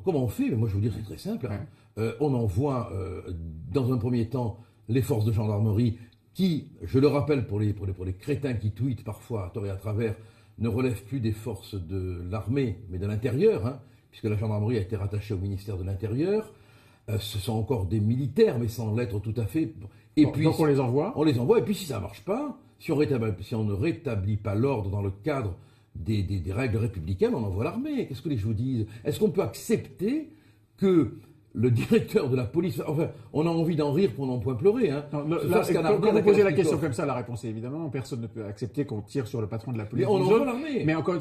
Comment on fait? Mais moi, je vous dire, c'est très simple. On envoie, dans un premier temps, les forces de gendarmerie qui, je le rappelle pour les crétins qui tweetent parfois à tort et à travers, ne relèvent plus des forces de l'armée, mais de l'intérieur, puisque la gendarmerie a été rattachée au ministère de l'Intérieur. Ce sont encore des militaires, mais sans l'être tout à fait. Et puis, donc on les envoie? On les envoie, et puis si ça ne marche pas, si on ne rétablit pas l'ordre dans le cadre des règles républicaines, on envoie l'armée. Qu'est-ce que les gens disent? Est-ce qu'on peut accepter que le directeur de la police... Enfin, on a envie d'en rire pour n'en point pleurer. Quand vous posez la question comme ça, la réponse est évidemment, personne ne peut accepter qu'on tire sur le patron de la police. Mais on envoie l'armée. Mais encore,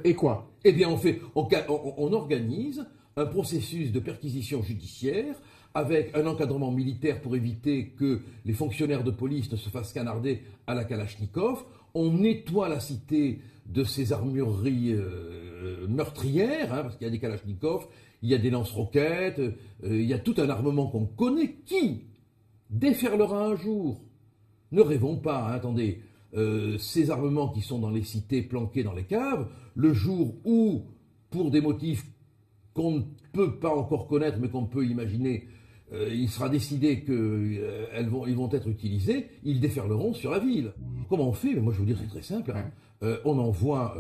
et quoi? Eh bien, on organise un processus de perquisition judiciaire avec un encadrement militaire pour éviter que les fonctionnaires de police ne se fassent canarder à la Kalachnikov. On nettoie la cité de ces armureries meurtrières, parce qu'il y a des Kalachnikovs, il y a des lance-roquettes, il y a tout un armement qu'on connaît qui déferlera un jour. Ne rêvons pas, attendez, ces armements qui sont dans les cités planqués dans les caves, le jour où, pour des motifs qu'on ne peut pas encore connaître mais qu'on peut imaginer, il sera décidé qu'ils vont être utilisés, ils déferleront sur la ville. Comment on fait? Mais moi je vous dire, c'est très simple. On envoie,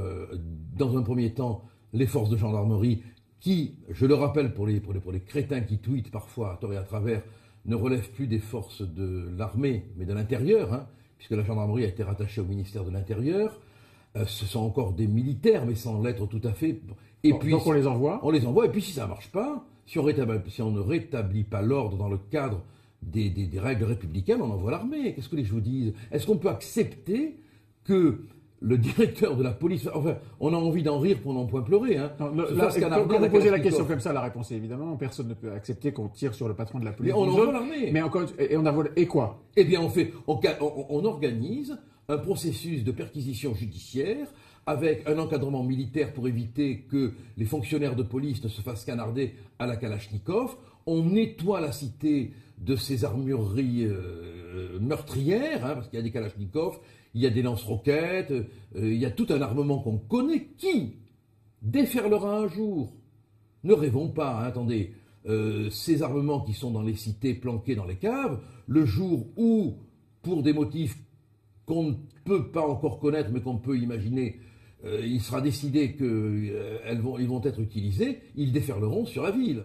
dans un premier temps, les forces de gendarmerie qui, je le rappelle pour les crétins qui tweetent parfois à tort et à travers, ne relèvent plus des forces de l'armée, mais de l'intérieur, puisque la gendarmerie a été rattachée au ministère de l'Intérieur. Ce sont encore des militaires, mais sans l'être tout à fait. Donc on les envoie? On les envoie, et puis si ça ne marche pas, si on ne rétablit pas l'ordre dans le cadre des règles républicaines, on envoie l'armée. Qu'est-ce que les gens disent? Est-ce qu'on peut accepter que le directeur de la police... Enfin, on a envie d'en rire pour n'en point pleurer. Quand vous posez la question comme ça, la réponse est évidemment, personne ne peut accepter qu'on tire sur le patron de la police. Mais on envoie l'armée. Mais encore, et quoi? Eh bien, on organise un processus de perquisition judiciaire avec un encadrement militaire pour éviter que les fonctionnaires de police ne se fassent canarder à la Kalachnikov. On nettoie la cité de ces armureries meurtrières, parce qu'il y a des Kalachnikovs, il y a des lance-roquettes, il y a tout un armement qu'on connaît qui déferlera un jour. Ne rêvons pas, attendez, ces armements qui sont dans les cités planqués dans les caves, le jour où, pour des motifs qu'on ne peut pas encore connaître mais qu'on peut imaginer, il sera décidé qu'ils vont être utilisés, ils déferleront sur la ville.